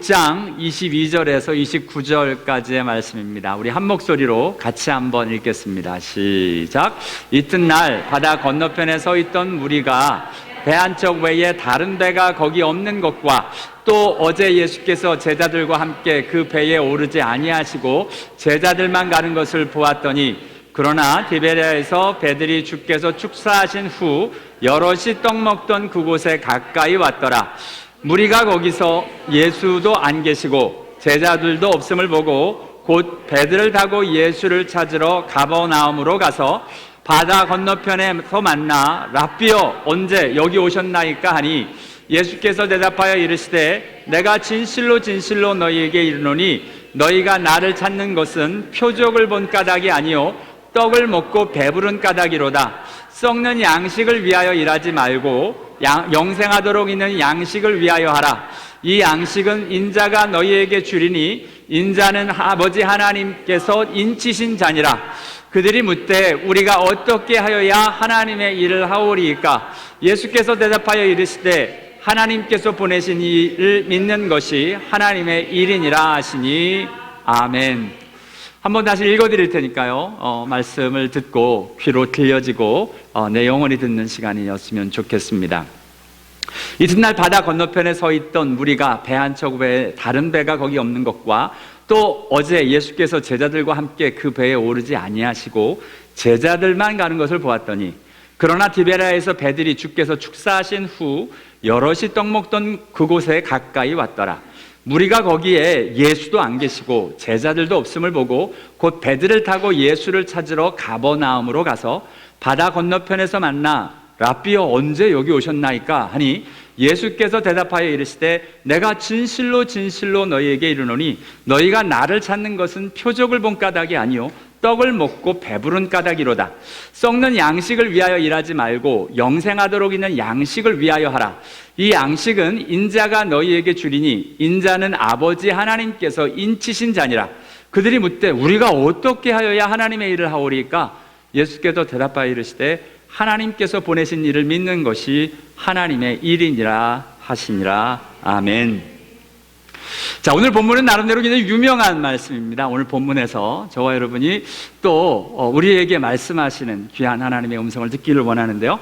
6장 22절에서 29절까지의 말씀입니다. 우리 한 목소리로 같이 한번 읽겠습니다. 시작. 이튿날 바다 건너편에 서 있던 무리가 배 한쪽 외에 다른 배가 거기 없는 것과 또 어제 예수께서 제자들과 함께 그 배에 오르지 아니하시고 제자들만 가는 것을 보았더니, 그러나 디베랴에서 배들이 주께서 축사하신 후 여럿이 떡 먹던 그곳에 가까이 왔더라. 무리가 거기서 예수도 안 계시고 제자들도 없음을 보고 곧 배들을 타고 예수를 찾으러 가버나움으로 가서 바다 건너편에서 만나 랍비여 언제 여기 오셨나이까 하니, 예수께서 대답하여 이르시되 내가 진실로 진실로 너희에게 이르노니 너희가 나를 찾는 것은 표적을 본 까닭이 아니요 떡을 먹고 배부른 까닭이로다. 썩는 양식을 위하여 일하지 말고 영생하도록 있는 양식을 위하여 하라. 이 양식은 인자가 너희에게 주리니 인자는 아버지 하나님께서 인치신 자니라. 그들이 묻되 우리가 어떻게 하여야 하나님의 일을 하오리이까? 예수께서 대답하여 이르시되 하나님께서 보내신 이를 믿는 것이 하나님의 일이니라 하시니. 아멘. 한번 다시 읽어드릴 테니까요, 말씀을 듣고 귀로 들려지고 내 영혼이 듣는 시간이었으면 좋겠습니다. 이튿날 바다 건너편에 서 있던 무리가 배 한 척 외에 다른 배가 거기 없는 것과 또 어제 예수께서 제자들과 함께 그 배에 오르지 아니하시고 제자들만 가는 것을 보았더니, 그러나 디베랴에서 배들이 주께서 축사하신 후 여럿이 떡 먹던 그곳에 가까이 왔더라. 무리가 거기에 예수도 안 계시고 제자들도 없음을 보고 곧 배들을 타고 예수를 찾으러 가버나움으로 가서 바다 건너편에서 만나 랍비여 언제 여기 오셨나이까 하니, 예수께서 대답하여 이르시되 내가 진실로 진실로 너희에게 이르노니 너희가 나를 찾는 것은 표적을 본 까닭이 아니요 떡을 먹고 배부른 까닭이로다. 썩는 양식을 위하여 일하지 말고 영생하도록 있는 양식을 위하여 하라. 이 양식은 인자가 너희에게 주리니 인자는 아버지 하나님께서 인치신 자니라. 그들이 묻되 우리가 어떻게 하여야 하나님의 일을 하오리까? 예수께서 대답하여 이르시되 하나님께서 보내신 일을 믿는 것이 하나님의 일이니라 하시니라. 아멘. 자, 오늘 본문은 나름대로 굉장히 유명한 말씀입니다. 오늘 본문에서 저와 여러분이 또 우리에게 말씀하시는 귀한 하나님의 음성을 듣기를 원하는데요.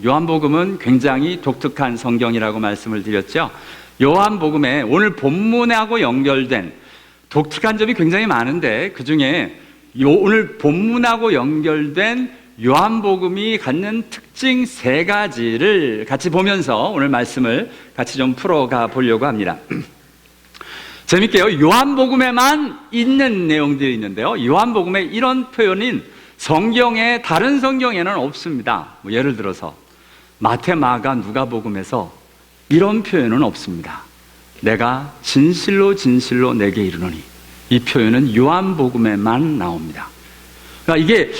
요한복음은 굉장히 독특한 성경이라고 말씀을 드렸죠. 요한복음에 오늘 본문하고 연결된 독특한 점이 굉장히 많은데, 그 중에 오늘 본문하고 연결된 요한복음이 갖는 특징 3가지를 같이 보면서 오늘 말씀을 같이 좀 풀어가 보려고 합니다. 재밌게요, 요한복음에만 있는 내용들이 있는데요, 요한복음에 이런 표현인 성경에 다른 성경에는 없습니다. 예를 들어서 마태, 마가, 누가복음에서 이런 표현은 없습니다. 내가 진실로 진실로 내게 이르노니, 이 표현은 요한복음에만 나옵니다. 그러니까 이게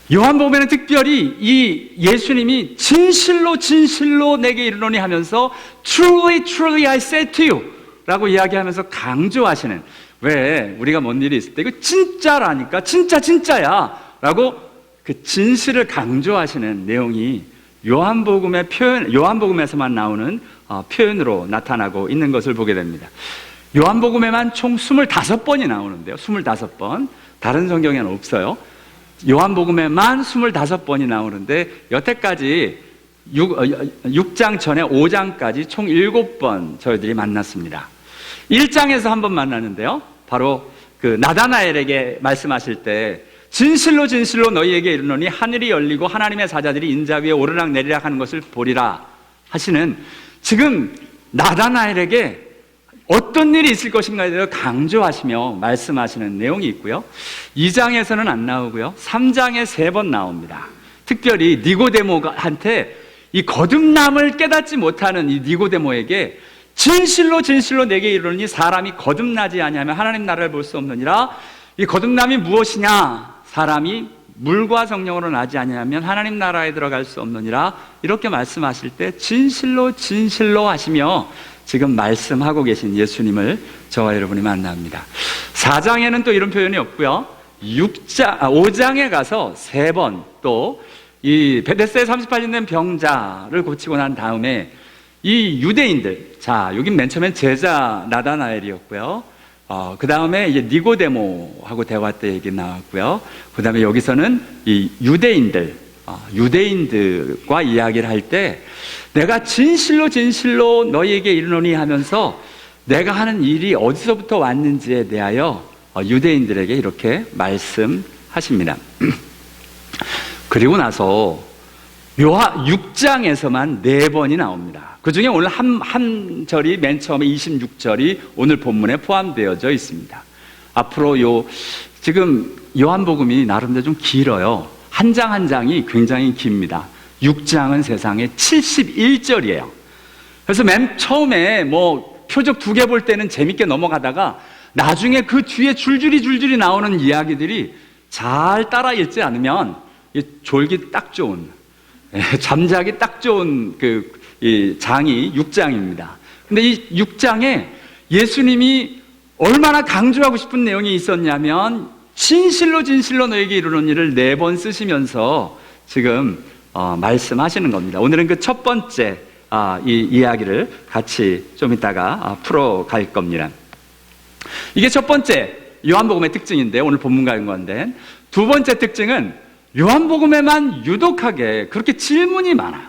요한복음에는 특별히 이 예수님이 진실로 진실로 내게 이르노니 하면서 Truly truly I say to you 라고 이야기하면서 강조하시는, 왜 우리가 뭔 일이 있을 때 이거 진짜라니까, 진짜 진짜야 라고 그 진실을 강조하시는 내용이 요한복음에서만 나오는 표현으로 나타나고 있는 것을 보게 됩니다. 요한복음에만 총 25번이 나오는데요, 25번. 다른 성경에는 없어요. 요한복음에만 25번이 나오는데, 여태까지 6장 전에 5장까지 총 7번 저희들이 만났습니다. 1장에서 한 번 만났는데요, 바로 그 나다나엘에게 말씀하실 때 진실로 진실로 너희에게 이르노니 하늘이 열리고 하나님의 사자들이 인자 위에 오르락 내리락 하는 것을 보리라 하시는, 지금 나다나엘에게 어떤 일이 있을 것인가에 대해서 강조하시며 말씀하시는 내용이 있고요. 2장에서는 안 나오고요, 3장에 3번 나옵니다. 특별히 니고데모한테 이 거듭남을 깨닫지 못하는 이 니고데모에게 진실로 진실로 내게 이르노니 사람이 거듭나지 아니하면 하나님 나라를 볼 수 없느니라. 이 거듭남이 무엇이냐? 사람이 물과 성령으로 나지 아니하면 하나님 나라에 들어갈 수 없느니라. 이렇게 말씀하실 때 진실로 진실로 하시며 지금 말씀하고 계신 예수님을 저와 여러분이 만납니다. 4장에는 또 이런 표현이 없고요, 5장에 가서 3번 또 이 베데스다에 38년 된 병자를 고치고 난 다음에 이 유대인들, 자, 여긴 맨 처음엔 제자 나다나엘이었고요. 그 다음에 이제 니고데모하고 대화 때 얘기 나왔고요. 그 다음에 여기서는 이 유대인들과 이야기를 할 때 내가 진실로 진실로 너희에게 이르노니 하면서 내가 하는 일이 어디서부터 왔는지에 대하여 유대인들에게 이렇게 말씀하십니다. 그리고 나서 묘하 6장에서만 4번이 나옵니다. 그 중에 오늘 한 절이 맨 처음에 26절이 오늘 본문에 포함되어져 있습니다. 앞으로 지금 요한복음이 나름대로 좀 길어요. 한 장 한 장이 굉장히 깁니다. 6장은 세상에 71절이에요. 그래서 맨 처음에 표적 2개 볼 때는 재밌게 넘어가다가 나중에 그 뒤에 줄줄이 나오는 이야기들이 잘 따라 읽지 않으면 졸기 딱 좋은, 잠자기 딱 좋은 이 장이 6장입니다. 근데 이 6장에 예수님이 얼마나 강조하고 싶은 내용이 있었냐면 진실로 진실로 너에게 이르는 일을 4번 쓰시면서 지금 말씀하시는 겁니다. 오늘은 그 첫 번째 이 이야기를 같이 좀 이따가 풀어갈 겁니다. 이게 첫 번째 요한복음의 특징인데 오늘 본문과 연관된 두 번째 특징은 요한복음에만 유독하게 그렇게 질문이 많아요.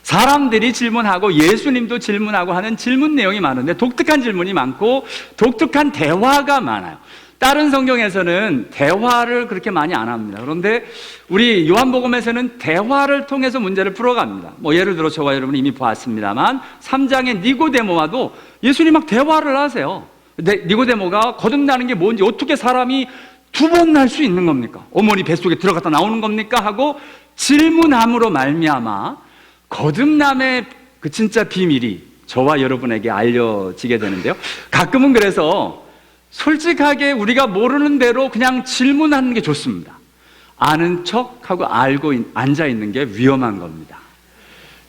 사람들이 질문하고 예수님도 질문하고 하는 질문 내용이 많은데 독특한 질문이 많고 독특한 대화가 많아요. 다른 성경에서는 대화를 그렇게 많이 안 합니다. 그런데 우리 요한복음에서는 대화를 통해서 문제를 풀어갑니다. 예를 들어 저와 여러분이 이미 보았습니다만 3장의 니고데모와도 예수님이 막 대화를 하세요. 근데 니고데모가 거듭나는 게 뭔지, 어떻게 사람이 2번 날 수 있는 겁니까? 어머니 뱃속에 들어갔다 나오는 겁니까? 하고 질문함으로 말미암아 거듭남의 그 진짜 비밀이 저와 여러분에게 알려지게 되는데요. 가끔은 그래서 솔직하게 우리가 모르는 대로 그냥 질문하는 게 좋습니다. 아는 척하고 알고 앉아있는 게 위험한 겁니다.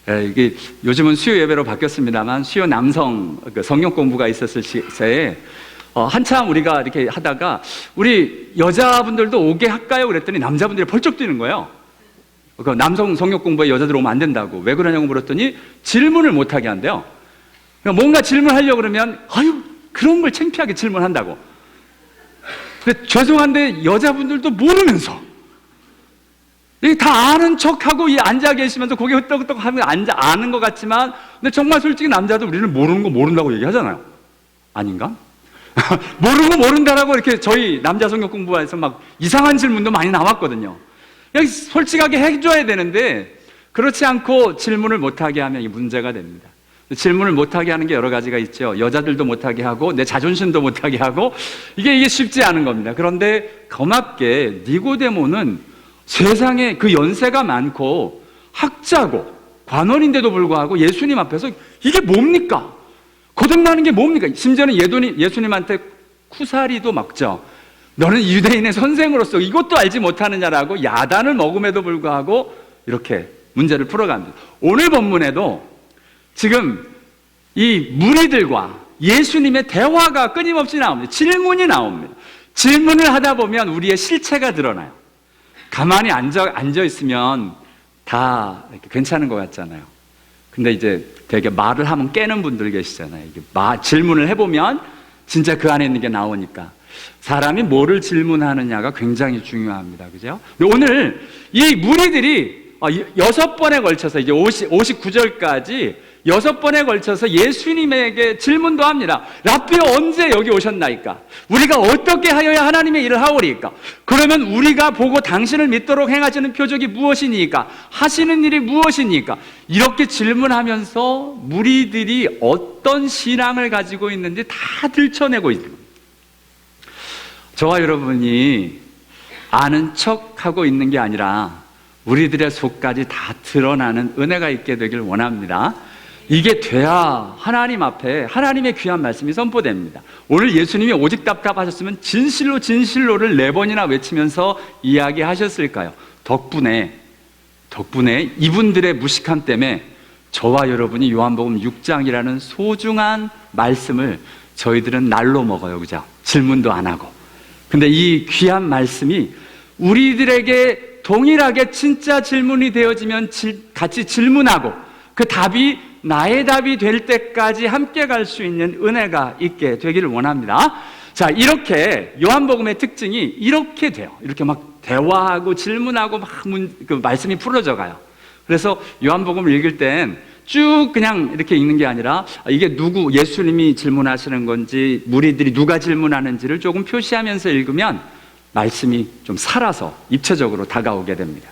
이게 요즘은 수요 예배로 바뀌었습니다만 수요 남성 성경 공부가 있었을 시에 한참 우리가 이렇게 하다가 우리 여자분들도 오게 할까요? 그랬더니 남자분들이 벌쩍 뛰는 거예요. 남성 성경 공부에 여자들 오면 안 된다고. 왜 그러냐고 물었더니 질문을 못하게 한대요. 뭔가 질문하려고 그러면 그런 걸 창피하게 질문한다고. 근데 죄송한데 여자분들도 모르면서 다 아는 척하고 앉아 계시면서 고개 끄덕끄덕 하면 아는 것 같지만 근데 정말 솔직히 남자도 우리는 모르는 거 모른다고 얘기하잖아요. 아닌가? 모르는 거 모른다라고 이렇게 저희 남자 성경 공부에서 막 이상한 질문도 많이 나왔거든요. 그냥 솔직하게 해줘야 되는데 그렇지 않고 질문을 못하게 하면 이 문제가 됩니다. 질문을 못하게 하는 게 여러 가지가 있죠. 여자들도 못하게 하고 내 자존심도 못하게 하고 이게 쉽지 않은 겁니다. 그런데 고맙게 니고데모는 세상에 그 연세가 많고 학자고 관원인데도 불구하고 예수님 앞에서 이게 뭡니까? 거듭나는 게 뭡니까? 심지어는 예수님한테 쿠사리도 먹죠. 너는 유대인의 선생으로서 이것도 알지 못하느냐라고 야단을 먹음에도 불구하고 이렇게 문제를 풀어갑니다. 오늘 본문에도 지금 이 무리들과 예수님의 대화가 끊임없이 나옵니다. 질문이 나옵니다. 질문을 하다 보면 우리의 실체가 드러나요. 가만히 앉아 있으면 다 이렇게 괜찮은 것 같잖아요. 근데 이제 되게 말을 하면 깨는 분들 계시잖아요. 질문을 해보면 진짜 그 안에 있는 게 나오니까. 사람이 뭐를 질문하느냐가 굉장히 중요합니다. 그죠? 오늘 이 무리들이 6번에 걸쳐서 이제 59절까지 6번에 걸쳐서 예수님에게 질문도 합니다. 라삐 언제 여기 오셨나이까? 우리가 어떻게 하여야 하나님의 일을 하오리까? 그러면 우리가 보고 당신을 믿도록 행하시는 표적이 무엇이니까? 하시는 일이 무엇이니까? 이렇게 질문하면서 무리들이 어떤 신앙을 가지고 있는지 다 들춰내고 있습니다. 저와 여러분이 아는 척하고 있는 게 아니라 우리들의 속까지 다 드러나는 은혜가 있게 되길 원합니다. 이게 돼야 하나님 앞에 하나님의 귀한 말씀이 선포됩니다. 오늘 예수님이 오직 답답하셨으면 진실로 진실로를 4번이나 외치면서 이야기하셨을까요? 덕분에 이분들의 무식함 때문에 저와 여러분이 요한복음 6장이라는 소중한 말씀을 저희들은 날로 먹어요. 그죠? 질문도 안 하고. 근데 이 귀한 말씀이 우리들에게 동일하게 진짜 질문이 되어지면 같이 질문하고 그 답이 나의 답이 될 때까지 함께 갈 수 있는 은혜가 있게 되기를 원합니다. 자, 이렇게 요한복음의 특징이 이렇게 돼요. 이렇게 막 대화하고 질문하고 막 그 말씀이 풀어져 가요. 그래서 요한복음을 읽을 땐 쭉 그냥 이렇게 읽는 게 아니라 이게 누구, 예수님이 질문하시는 건지 무리들이 누가 질문하는지를 조금 표시하면서 읽으면 말씀이 좀 살아서 입체적으로 다가오게 됩니다.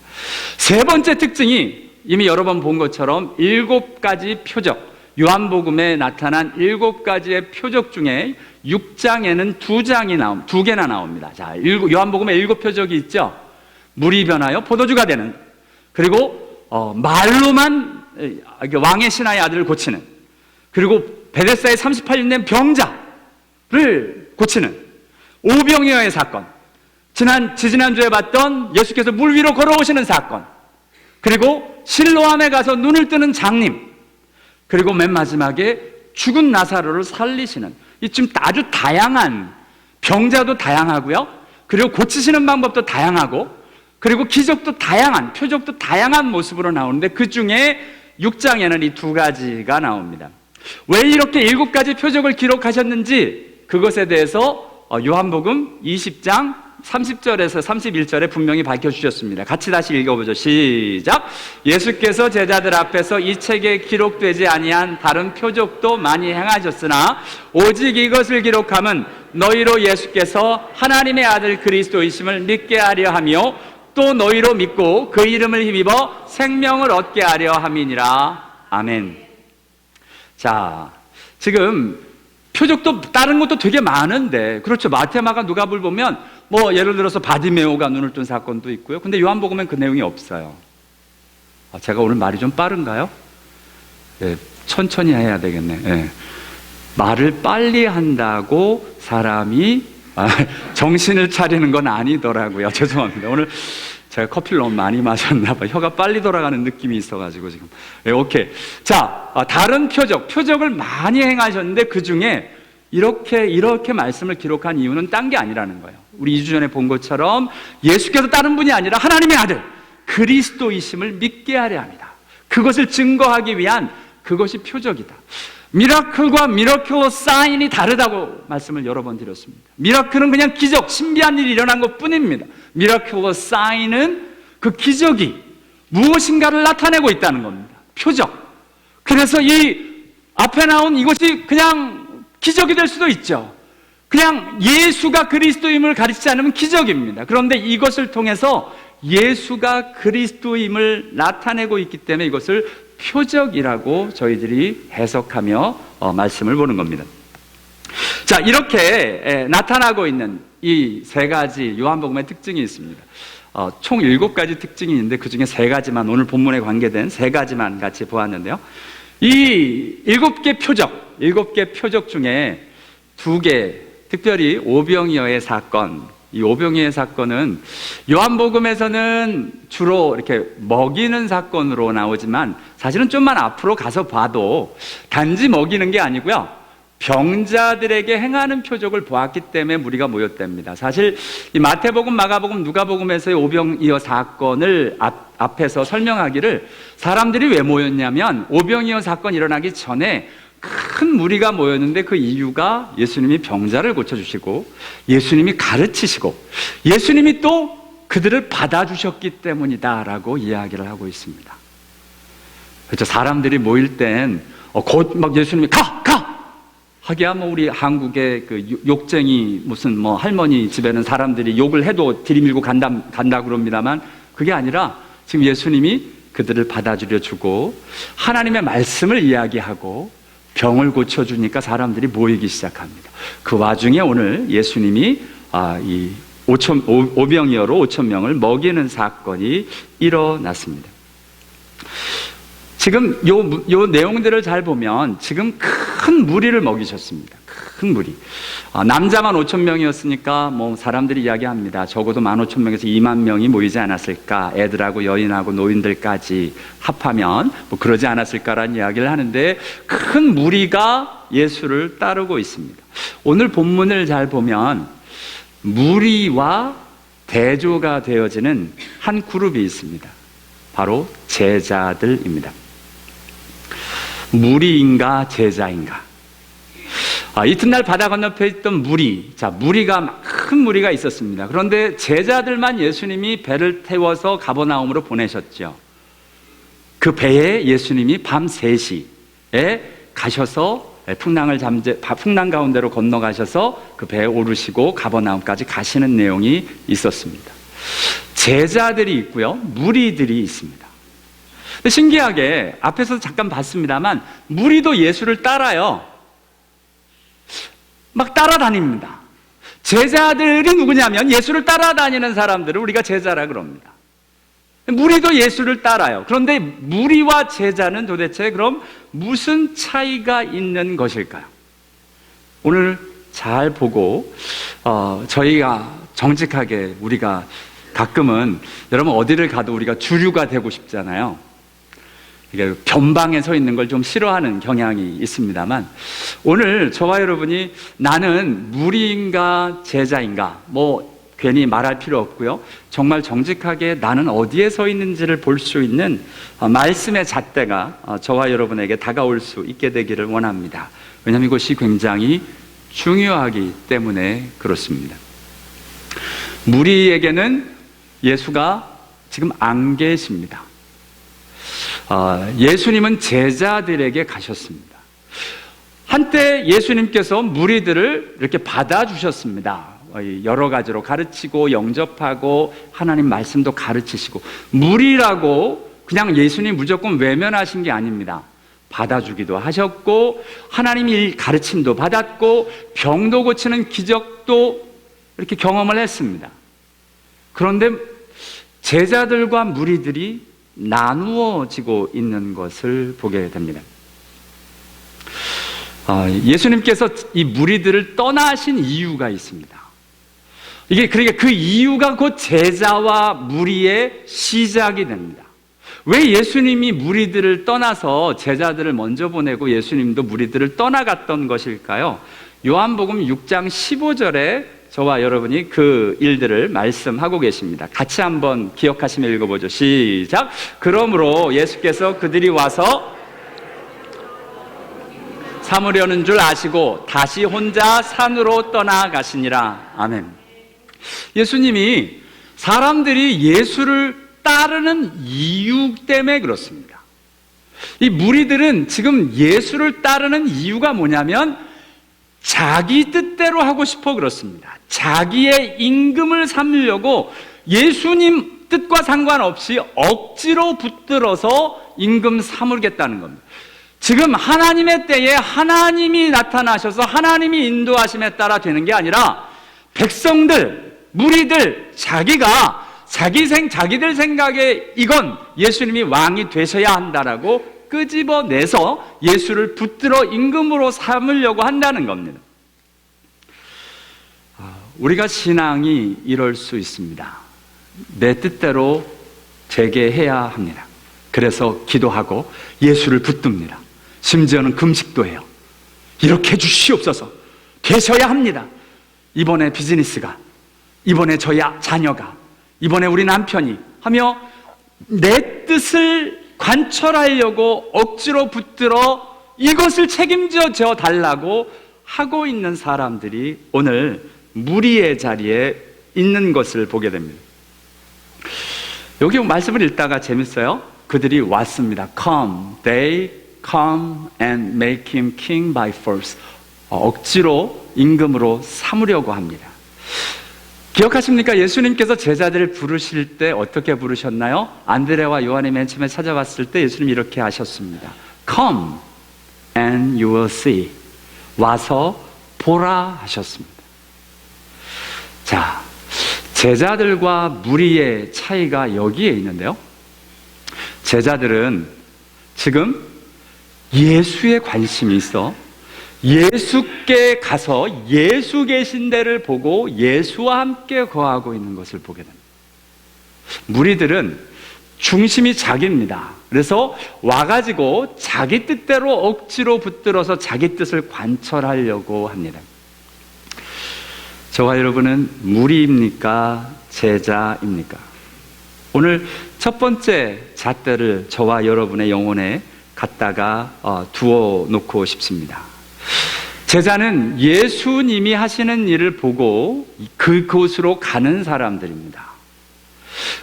세 번째 특징이 이미 여러 번 본 것처럼 7가지 표적, 요한복음에 나타난 7가지의 표적 중에 6장에는 2개나 나옵니다. 자, 요한복음에 7표적이 있죠. 물이 변하여 포도주가 되는, 그리고 말로만 왕의 신하의 아들을 고치는, 그리고 베데스다에 38년 된 병자를 고치는, 오병이어의 사건, 지지난주에 봤던 예수께서 물 위로 걸어오시는 사건, 그리고 실로암에 가서 눈을 뜨는 장님, 그리고 맨 마지막에 죽은 나사로를 살리시는, 이 지금 아주 다양한, 병자도 다양하고요, 그리고 고치시는 방법도 다양하고, 그리고 기적도 다양한, 표적도 다양한 모습으로 나오는데 그 중에 6장에는 이 2가지가 나옵니다. 왜 이렇게 7가지 표적을 기록하셨는지 그것에 대해서 요한복음 20장 30절에서 31절에 분명히 밝혀주셨습니다. 같이 다시 읽어보죠. 시작. 예수께서 제자들 앞에서 이 책에 기록되지 아니한 다른 표적도 많이 행하셨으나 오직 이것을 기록함은 너희로 예수께서 하나님의 아들 그리스도이심을 믿게 하려 하며 또 너희로 믿고 그 이름을 힘입어 생명을 얻게 하려 함이니라. 아멘. 자, 지금 표적도 다른 것도 되게 많은데, 그렇죠. 마태, 마가, 누가복음을 보면 뭐 예를 들어서 바디메오가 눈을 뜬 사건도 있고요. 근데 요한복음엔 그 내용이 없어요. 제가 오늘 말이 좀 빠른가요? 네, 천천히 해야 되겠네. 네. 말을 빨리 한다고 사람이 정신을 차리는 건 아니더라고요. 죄송합니다. 오늘 제가 커피를 너무 많이 마셨나 봐요. 혀가 빨리 돌아가는 느낌이 있어가지고 지금. 네, 오케이. 자, 다른 표적을 많이 행하셨는데 그 중에 이렇게 말씀을 기록한 이유는 딴 게 아니라는 거예요. 우리 2주 전에 본 것처럼 예수께서 다른 분이 아니라 하나님의 아들 그리스도이심을 믿게 하려 합니다. 그것을 증거하기 위한 그것이 표적이다. 미라클과 미라클러 사인이 다르다고 말씀을 여러 번 드렸습니다. 미라클은 그냥 기적, 신비한 일이 일어난 것 뿐입니다. 미라클러 사인은 그 기적이 무엇인가를 나타내고 있다는 겁니다. 표적. 그래서 이 앞에 나온 이것이 그냥 기적이 될 수도 있죠. 그냥 예수가 그리스도임을 가르치지 않으면 기적입니다. 그런데 이것을 통해서 예수가 그리스도임을 나타내고 있기 때문에 이것을 표적이라고 저희들이 해석하며 말씀을 보는 겁니다. 자, 이렇게 나타나고 있는 이 3가지 요한복음의 특징이 있습니다. 총 7가지 특징이 있는데 그 중에 3가지만, 오늘 본문에 관계된 3가지만 같이 보았는데요. 이 7개 표적 중에 2개, 특별히 오병이어의 사건, 이 오병이어의 사건은 요한복음에서는 주로 이렇게 먹이는 사건으로 나오지만 사실은 좀만 앞으로 가서 봐도 단지 먹이는 게 아니고요, 병자들에게 행하는 표적을 보았기 때문에 무리가 모였답니다. 사실 이 마태복음, 마가복음, 누가복음에서의 오병이어 사건을 앞에서 설명하기를, 사람들이 왜 모였냐면 오병이어 사건 일어나기 전에 큰 무리가 모였는데 그 이유가 예수님이 병자를 고쳐주시고 예수님이 가르치시고 예수님이 또 그들을 받아주셨기 때문이다라고 이야기를 하고 있습니다. 그렇죠. 사람들이 모일 땐 곧 막 예수님이 가! 하기야 뭐 우리 한국의 그 욕쟁이 무슨 뭐 할머니 집에는 사람들이 욕을 해도 들이밀고 간다 그럽니다만, 그게 아니라 지금 예수님이 그들을 받아주려 주고 하나님의 말씀을 이야기하고 병을 고쳐주니까 사람들이 모이기 시작합니다. 그 와중에 오늘 예수님이 이 오병이어로 5,000명을 먹이는 사건이 일어났습니다. 지금 요 내용들을 잘 보면 지금 큰 무리를 먹이셨습니다. 큰 무리. 남자만 5,000명이었으니까 뭐 사람들이 이야기합니다. 적어도 15,000명에서 2만 명이 모이지 않았을까. 애들하고 여인하고 노인들까지 합하면 뭐 그러지 않았을까라는 이야기를 하는데, 큰 무리가 예수를 따르고 있습니다. 오늘 본문을 잘 보면 무리와 대조가 되어지는 한 그룹이 있습니다. 바로 제자들입니다. 무리인가 제자인가? 이튿날 바다 건너편에 있던 무리가 큰 무리가 있었습니다. 그런데 제자들만 예수님이 배를 태워서 가버나움으로 보내셨죠. 그 배에 예수님이 밤 3시에 가셔서 풍랑 가운데로 건너가셔서 그 배에 오르시고 가버나움까지 가시는 내용이 있었습니다. 제자들이 있고요, 무리들이 있습니다. 신기하게 앞에서 잠깐 봤습니다만 무리도 예수를 따라요. 막 따라다닙니다. 제자들이 누구냐면 예수를 따라다니는 사람들을 우리가 제자라 그럽니다. 무리도 예수를 따라요. 그런데 무리와 제자는 도대체 그럼 무슨 차이가 있는 것일까요? 오늘 잘 보고 저희가 정직하게 우리가 가끔은 여러분 어디를 가도 우리가 주류가 되고 싶잖아요. 이게 변방에 서 있는 걸 좀 싫어하는 경향이 있습니다만 오늘 저와 여러분이 나는 무리인가 제자인가 괜히 말할 필요 없고요. 정말 정직하게 나는 어디에 서 있는지를 볼 수 있는 말씀의 잣대가 저와 여러분에게 다가올 수 있게 되기를 원합니다. 왜냐하면 이것이 굉장히 중요하기 때문에 그렇습니다. 무리에게는 예수가 지금 안 계십니다. 예수님은 제자들에게 가셨습니다. 한때 예수님께서 무리들을 이렇게 받아주셨습니다. 여러 가지로 가르치고 영접하고 하나님 말씀도 가르치시고, 무리라고 그냥 예수님 무조건 외면하신 게 아닙니다. 받아주기도 하셨고 하나님이 가르침도 받았고 병도 고치는 기적도 이렇게 경험을 했습니다. 그런데 제자들과 무리들이 나누어지고 있는 것을 보게 됩니다. 예수님께서 이 무리들을 떠나신 이유가 있습니다. 그러니까 그 이유가 곧 제자와 무리의 시작이 됩니다. 왜 예수님이 무리들을 떠나서 제자들을 먼저 보내고 예수님도 무리들을 떠나갔던 것일까요? 요한복음 6장 15절에 저와 여러분이 그 일들을 말씀하고 계십니다. 같이 한번 기억하시며 읽어보죠. 시작. 그러므로 예수께서 그들이 와서 삼으려는 줄 아시고 다시 혼자 산으로 떠나가시니라. 아멘. 예수님이 사람들이 예수를 따르는 이유 때문에 그렇습니다. 이 무리들은 지금 예수를 따르는 이유가 뭐냐면 자기 뜻대로 하고 싶어 그렇습니다. 자기의 임금을 삼으려고 예수님 뜻과 상관없이 억지로 붙들어서 임금 삼으겠다는 겁니다. 지금 하나님의 때에 하나님이 나타나셔서 하나님이 인도하심에 따라 되는 게 아니라 백성들, 무리들, 자기들 생각에 이건 예수님이 왕이 되셔야 한다라고 끄집어내서 예수를 붙들어 임금으로 삼으려고 한다는 겁니다. 우리가 신앙이 이럴 수 있습니다. 내 뜻대로 되게 해야 합니다. 그래서 기도하고 예수를 붙듭니다. 심지어는 금식도 해요. 이렇게 해주시옵소서. 되셔야 합니다. 이번에 비즈니스가, 이번에 저희 자녀가, 이번에 우리 남편이 하며 내 뜻을 관철하려고 억지로 붙들어 이것을 책임져 달라고 하고 있는 사람들이 오늘 무리의 자리에 있는 것을 보게 됩니다. 여기 말씀을 읽다가 재밌어요. 그들이 왔습니다. They come and make him king by force. 억지로 임금으로 삼으려고 합니다. 기억하십니까? 예수님께서 제자들을 부르실 때 어떻게 부르셨나요? 안드레와 요한이 맨 처음에 찾아왔을 때 예수님이 이렇게 하셨습니다. Come and you will see. 와서 보라 하셨습니다. 자, 제자들과 무리의 차이가 여기에 있는데요. 제자들은 지금 예수에 관심이 있어 예수께 가서 예수 계신 데를 보고 예수와 함께 거하고 있는 것을 보게 됩니다. 무리들은 중심이 자기입니다. 그래서 와가지고 자기 뜻대로 억지로 붙들어서 자기 뜻을 관철하려고 합니다. 저와 여러분은 무리입니까? 제자입니까? 오늘 첫 번째 잣대를 저와 여러분의 영혼에 갖다가 두어 놓고 싶습니다. 제자는 예수님이 하시는 일을 보고 그곳으로 가는 사람들입니다.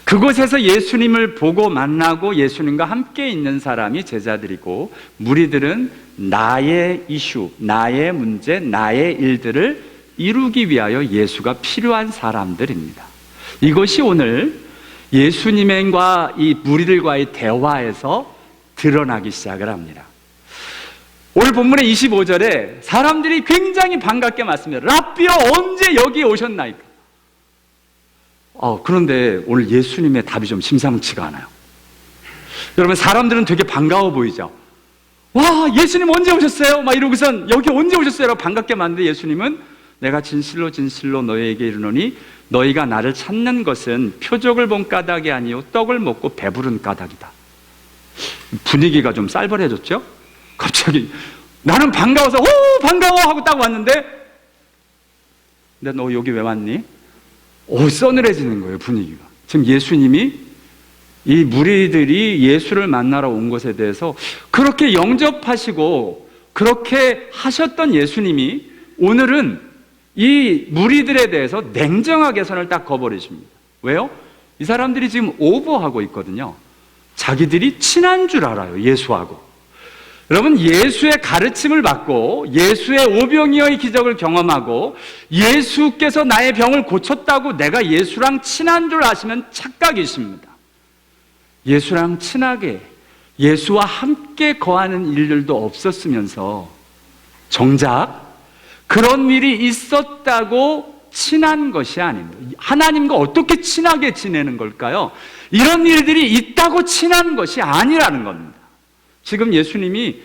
그곳에서 예수님을 보고 만나고 예수님과 함께 있는 사람이 제자들이고, 무리들은 나의 이슈, 나의 문제, 나의 일들을 이루기 위하여 예수가 필요한 사람들입니다. 이것이 오늘 예수님과 이 무리들과의 대화에서 드러나기 시작을 합니다. 오늘 본문의 25절에 사람들이 굉장히 반갑게 말씀해요. 랍비여, 언제 여기에 오셨나이까? 그런데 오늘 예수님의 답이 좀 심상치가 않아요. 여러분, 사람들은 되게 반가워 보이죠? 와, 예수님 언제 오셨어요? 막 이러고선 여기 언제 오셨어요? 라고 반갑게 만드는데, 예수님은 내가 진실로 진실로 너희에게 이르노니 너희가 나를 찾는 것은 표적을 본 까닭이 아니요 떡을 먹고 배부른 까닭이다. 분위기가 좀 쌀벌해졌죠? 갑자기 나는 반가워서 오 반가워 하고 딱 왔는데, 근데 너 여기 왜 왔니? 서늘해지는 거예요, 분위기가. 지금 예수님이 이 무리들이 예수를 만나러 온 것에 대해서 그렇게 영접하시고 그렇게 하셨던 예수님이 오늘은 이 무리들에 대해서 냉정하게 선을 딱 그어버리십니다. 왜요? 이 사람들이 지금 오버하고 있거든요. 자기들이 친한 줄 알아요, 예수하고. 여러분, 예수의 가르침을 받고 예수의 오병이어의 기적을 경험하고 예수께서 나의 병을 고쳤다고 내가 예수랑 친한 줄 아시면 착각이십니다. 예수랑 친하게 예수와 함께 거하는 일들도 없었으면서 정작 그런 일이 있었다고 친한 것이 아닙니다. 하나님과 어떻게 친하게 지내는 걸까요? 이런 일들이 있다고 친한 것이 아니라는 겁니다. 지금 예수님이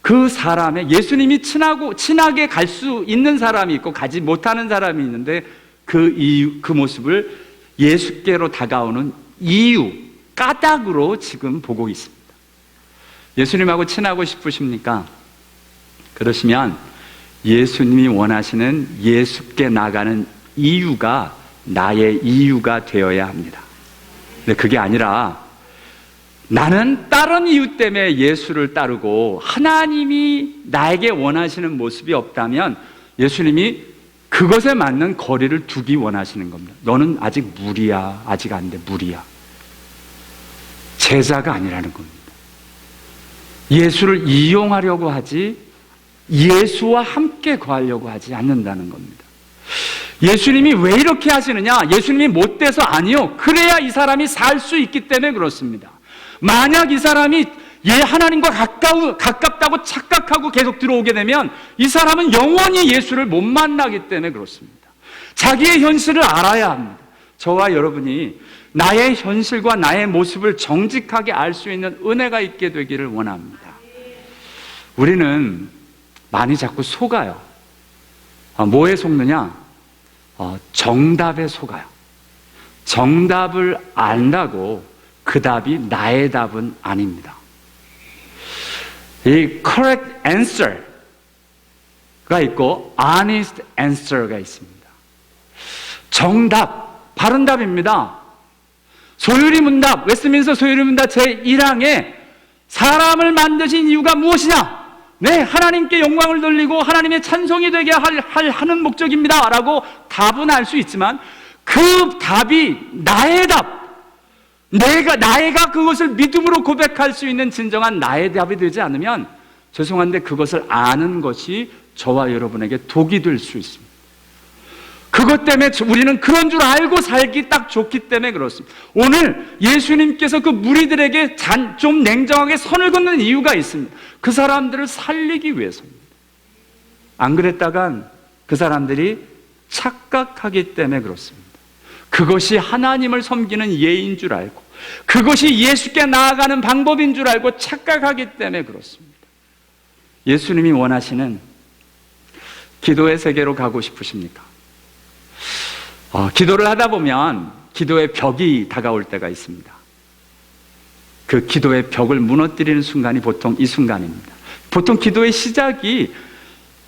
그 사람의, 예수님이 친하게 갈 수 있는 사람이 있고 가지 못하는 사람이 있는데, 그 모습을 예수께로 다가오는 이유, 까닭으로 지금 보고 있습니다. 예수님하고 친하고 싶으십니까? 그러시면 예수님이 원하시는 예수께 나가는 이유가 나의 이유가 되어야 합니다. 근데 그게 아니라 나는 다른 이유 때문에 예수를 따르고 하나님이 나에게 원하시는 모습이 없다면 예수님이 그것에 맞는 거리를 두기 원하시는 겁니다. 너는 아직 무리야. 아직 안 돼. 무리야. 제자가 아니라는 겁니다. 예수를 이용하려고 하지 예수와 함께 거하려고 하지 않는다는 겁니다. 예수님이 왜 이렇게 하시느냐? 예수님이 못돼서 아니요. 그래야 이 사람이 살 수 있기 때문에 그렇습니다. 만약 이 사람이 하나님과 가깝다고 착각하고 계속 들어오게 되면 이 사람은 영원히 예수를 못 만나기 때문에 그렇습니다. 자기의 현실을 알아야 합니다. 저와 여러분이 나의 현실과 나의 모습을 정직하게 알 수 있는 은혜가 있게 되기를 원합니다. 우리는 많이 자꾸 속아요. 뭐에 속느냐? 정답에 속아요. 정답을 안다고 그 답이 나의 답은 아닙니다. 이 correct answer가 있고 honest answer가 있습니다. 정답, 바른 답입니다. 소유리 문답, 웨스트민스터 소유리 문답 제1항에 사람을 만드신 이유가 무엇이냐? 네, 하나님께 영광을 돌리고 하나님의 찬송이 되게 하는 목적입니다 라고 답은 할 수 있지만, 그 답이 나의 답, 나가 그것을 믿음으로 고백할 수 있는 진정한 나의 답이 되지 않으면 죄송한데 그것을 아는 것이 저와 여러분에게 독이 될 수 있습니다. 그것 때문에 우리는 그런 줄 알고 살기 딱 좋기 때문에 그렇습니다. 오늘 예수님께서 그 무리들에게 좀 냉정하게 선을 긋는 이유가 있습니다. 그 사람들을 살리기 위해서입니다. 안 그랬다간 그 사람들이 착각하기 때문에 그렇습니다. 그것이 하나님을 섬기는 예인 줄 알고 그것이 예수께 나아가는 방법인 줄 알고 착각하기 때문에 그렇습니다. 예수님이 원하시는 기도의 세계로 가고 싶으십니까? 기도를 하다 보면 기도의 벽이 다가올 때가 있습니다. 그 기도의 벽을 무너뜨리는 순간이 보통 이 순간입니다. 보통 기도의 시작이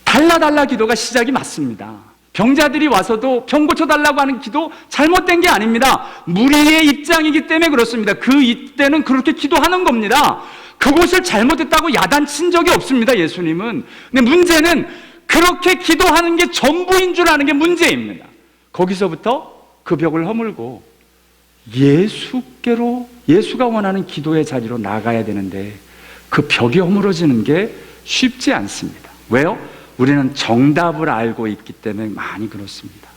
달라 기도가 시작이 맞습니다. 병자들이 와서도 병 고쳐달라고 하는 기도 잘못된 게 아닙니다. 무리의 입장이기 때문에 그렇습니다. 그 이때는 그렇게 기도하는 겁니다. 그곳을 잘못했다고 야단친 적이 없습니다, 예수님은. 근데 문제는 그렇게 기도하는 게 전부인 줄 아는 게 문제입니다. 거기서부터 그 벽을 허물고 예수께로, 예수가 원하는 기도의 자리로 나가야 되는데 그 벽이 허물어지는 게 쉽지 않습니다. 왜요? 우리는 정답을 알고 있기 때문에 많이 그렇습니다.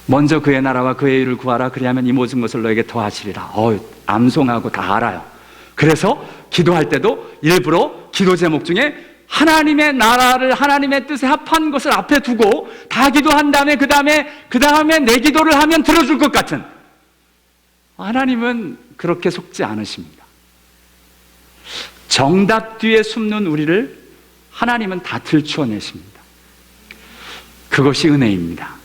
먼저 그의 나라와 그의 의를 구하라. 그리하면 이 모든 것을 너에게 더하시리라. 암송하고 다 알아요. 그래서 기도할 때도 일부러 기도 제목 중에 하나님의 나라를, 하나님의 뜻에 합한 것을 앞에 두고 다 기도한 다음에 그 다음에 내 기도를 하면 들어줄 것 같은, 하나님은 그렇게 속지 않으십니다. 정답 뒤에 숨는 우리를 하나님은 다 들추어내십니다. 그것이 은혜입니다.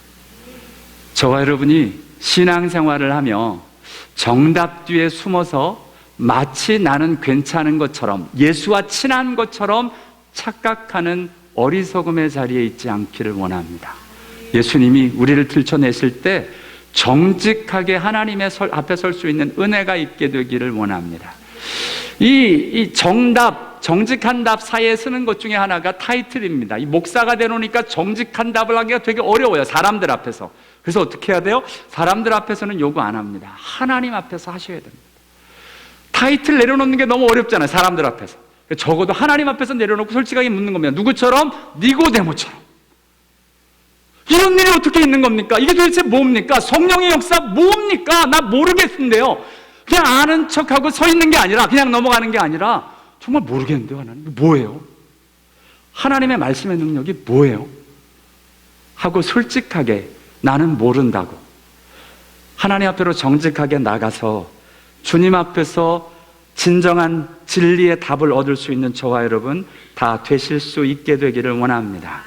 저와 여러분이 신앙생활을 하며 정답 뒤에 숨어서 마치 나는 괜찮은 것처럼, 예수와 친한 것처럼 착각하는 어리석음의 자리에 있지 않기를 원합니다. 예수님이 우리를 들춰내실 때 정직하게 하나님의 앞에 설 수 있는 은혜가 있게 되기를 원합니다. 이 정답, 정직한 답 사이에 쓰는 것 중에 하나가 타이틀입니다. 이 목사가 되놓으니까 정직한 답을 하기가 되게 어려워요, 사람들 앞에서. 그래서 어떻게 해야 돼요? 사람들 앞에서는 요구 안 합니다. 하나님 앞에서 하셔야 됩니다. 타이틀 내려놓는 게 너무 어렵잖아요, 사람들 앞에서. 적어도 하나님 앞에서 내려놓고 솔직하게 묻는 겁니다. 누구처럼? 니고데모처럼. 이런 일이 어떻게 있는 겁니까? 이게 도대체 뭡니까? 성령의 역사 뭡니까? 나 모르겠는데요. 그냥 아는 척하고 서 있는 게 아니라, 그냥 넘어가는 게 아니라 정말 모르겠는데요, 하나님. 뭐예요? 하나님의 말씀의 능력이 뭐예요? 하고 솔직하게 나는 모른다고 하나님 앞으로 정직하게 나가서 주님 앞에서 진정한 진리의 답을 얻을 수 있는 저와 여러분 다 되실 수 있게 되기를 원합니다.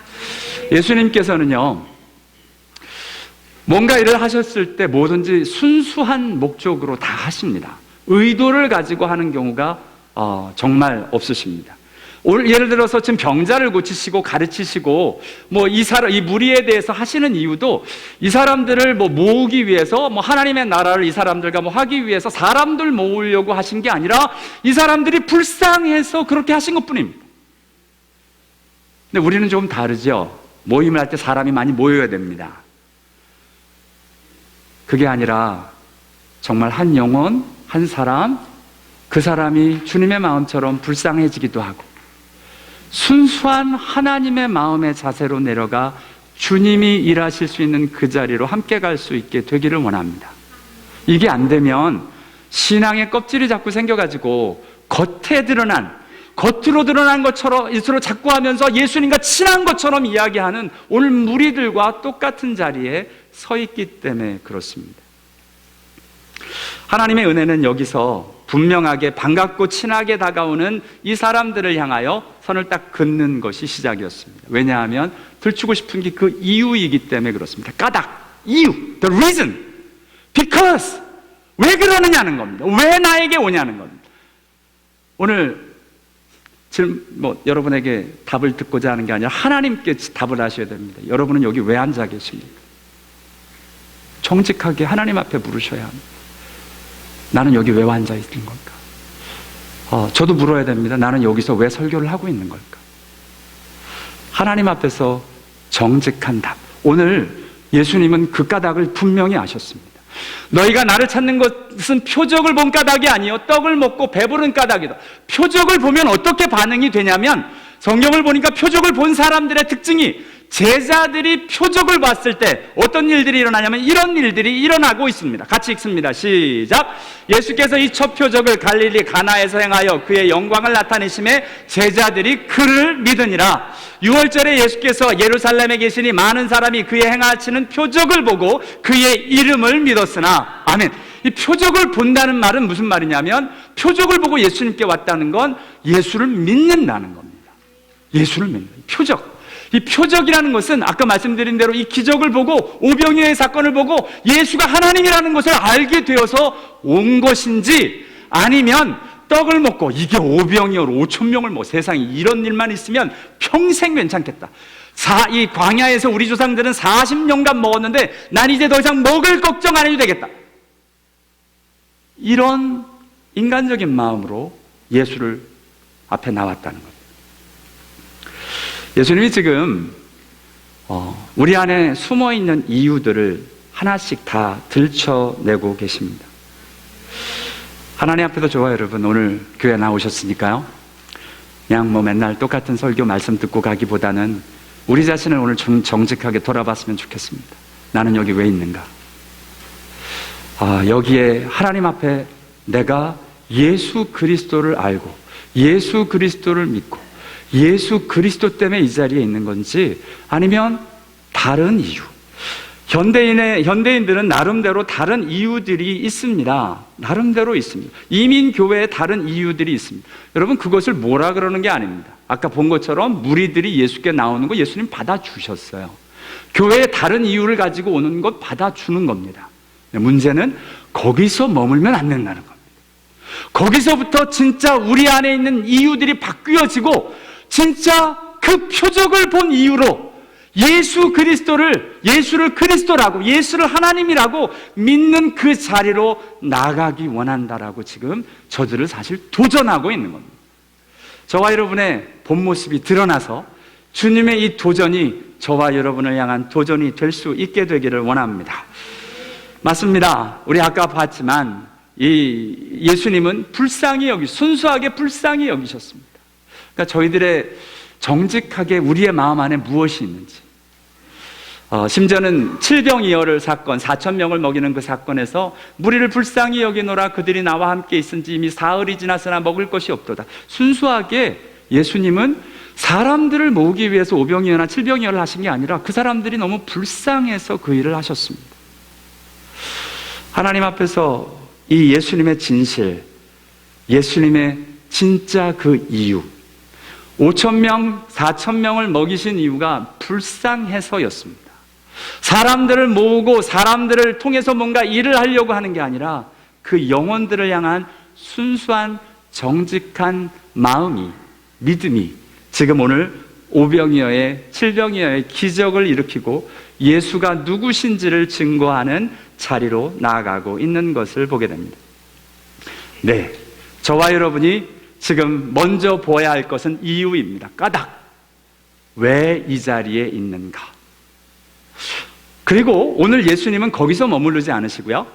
예수님께서는요, 뭔가 일을 하셨을 때 뭐든지 순수한 목적으로 다 하십니다. 의도를 가지고 하는 경우가 정말 없으십니다. 오늘 예를 들어서 지금 병자를 고치시고 가르치시고 이 무리에 대해서 하시는 이유도 이 사람들을 모으기 위해서 하나님의 나라를 이 사람들과 하기 위해서 사람들 모으려고 하신 게 아니라 이 사람들이 불쌍해서 그렇게 하신 것 뿐입니다. 근데 우리는 좀 다르죠. 모임을 할 때 사람이 많이 모여야 됩니다. 그게 아니라 정말 한 영혼, 한 사람, 그 사람이 주님의 마음처럼 불쌍해지기도 하고 순수한 하나님의 마음의 자세로 내려가 주님이 일하실 수 있는 그 자리로 함께 갈 수 있게 되기를 원합니다. 이게 안 되면 신앙의 껍질이 자꾸 생겨가지고 겉으로 드러난 것처럼 예수로 자꾸 하면서 예수님과 친한 것처럼 이야기하는 오늘 무리들과 똑같은 자리에 서 있기 때문에 그렇습니다. 하나님의 은혜는 여기서 분명하게 반갑고 친하게 다가오는 이 사람들을 향하여 선을 딱 긋는 것이 시작이었습니다. 왜냐하면 들추고 싶은 게 그 이유이기 때문에 그렇습니다. 까닭, 이유, the reason, because, 왜 그러느냐는 겁니다. 왜 나에게 오냐는 겁니다. 오늘 지금 여러분에게 답을 듣고자 하는 게 아니라 하나님께 답을 하셔야 됩니다. 여러분은 여기 왜 앉아 계십니까? 정직하게 하나님 앞에 물으셔야 합니다. 나는 여기 왜 앉아 있는 걸까? 저도 물어야 됩니다. 나는 여기서 왜 설교를 하고 있는 걸까? 하나님 앞에서 정직한 답. 오늘 예수님은 그 까닭을 분명히 아셨습니다. 너희가 나를 찾는 것은 표적을 본 까닭이 아니요 떡을 먹고 배부른 까닭이다. 표적을 보면 어떻게 반응이 되냐면 성경을 보니까 표적을 본 사람들의 특징이 제자들이 표적을 봤을 때 어떤 일들이 일어나냐면 이런 일들이 일어나고 있습니다. 같이 읽습니다. 시작. 예수께서 이 첫 표적을 갈릴리 가나에서 행하여 그의 영광을 나타내심에 제자들이 그를 믿으니라. 6월절에 예수께서 예루살렘에 계시니 많은 사람이 그의 행하시는 표적을 보고 그의 이름을 믿었으나. 아멘. 이 표적을 본다는 말은 무슨 말이냐면 표적을 보고 예수님께 왔다는 건 예수를 믿는다는 겁니다. 예수를 믿는 표적. 이 표적이라는 것은 아까 말씀드린 대로 이 기적을 보고 오병이어의 사건을 보고 예수가 하나님이라는 것을 알게 되어서 온 것인지, 아니면 떡을 먹고 이게 오병이어로 5,000명을 세상에 이런 일만 있으면 평생 괜찮겠다. 이 광야에서 우리 조상들은 40년간 먹었는데 난 이제 더 이상 먹을 걱정 안 해도 되겠다. 이런 인간적인 마음으로 예수를 앞에 나왔다는 겁니다. 예수님이 지금 우리 안에 숨어있는 이유들을 하나씩 다 들춰내고 계십니다. 하나님 앞에서 저와 여러분 오늘 교회 나오셨으니까요, 그냥 맨날 똑같은 설교 말씀 듣고 가기보다는 우리 자신을 오늘 좀 정직하게 돌아봤으면 좋겠습니다. 나는 여기 왜 있는가? 여기에 하나님 앞에 내가 예수 그리스도를 알고 예수 그리스도를 믿고 예수 그리스도 때문에 이 자리에 있는 건지, 아니면 다른 이유, 현대인들은 나름대로 다른 이유들이 있습니다. 나름대로 있습니다. 이민교회에 다른 이유들이 있습니다. 여러분, 그것을 뭐라 그러는 게 아닙니다. 아까 본 것처럼 무리들이 예수께 나오는 거 예수님 받아주셨어요. 교회에 다른 이유를 가지고 오는 것 받아주는 겁니다. 문제는 거기서 머물면 안 된다는 겁니다. 거기서부터 진짜 우리 안에 있는 이유들이 바뀌어지고, 진짜 그 표적을 본 이유로 예수를 그리스도라고, 예수를 하나님이라고 믿는 그 자리로 나가기 원한다라고 지금 저들을 사실 도전하고 있는 겁니다. 저와 여러분의 본 모습이 드러나서 주님의 이 도전이 저와 여러분을 향한 도전이 될 수 있게 되기를 원합니다. 맞습니다. 우리 아까 봤지만 이 예수님은 순수하게 불쌍히 여기셨습니다. 그러니까 저희들의 정직하게 우리의 마음 안에 무엇이 있는지, 심지어는 칠병이어를 사건, 4,000명을 먹이는 그 사건에서 무리를 불쌍히 여기노라 그들이 나와 함께 있은지 이미 사흘이 지났으나 먹을 것이 없도다. 순수하게 예수님은 사람들을 모으기 위해서 오병이어나 칠병이어를 하신 게 아니라 그 사람들이 너무 불쌍해서 그 일을 하셨습니다. 하나님 앞에서 이 예수님의 진실, 예수님의 진짜 그 이유, 5,000명, 4,000명을 먹이신 이유가 불쌍해서였습니다. 사람들을 모으고 사람들을 통해서 뭔가 일을 하려고 하는 게 아니라 그 영혼들을 향한 순수한 정직한 마음이, 믿음이 지금 오늘 오병이어의, 칠병이어의 기적을 일으키고 예수가 누구신지를 증거하는 자리로 나아가고 있는 것을 보게 됩니다. 네, 저와 여러분이 지금 먼저 보아야 할 것은 이유입니다. 까닭. 왜 이 자리에 있는가? 그리고 오늘 예수님은 거기서 머무르지 않으시고요,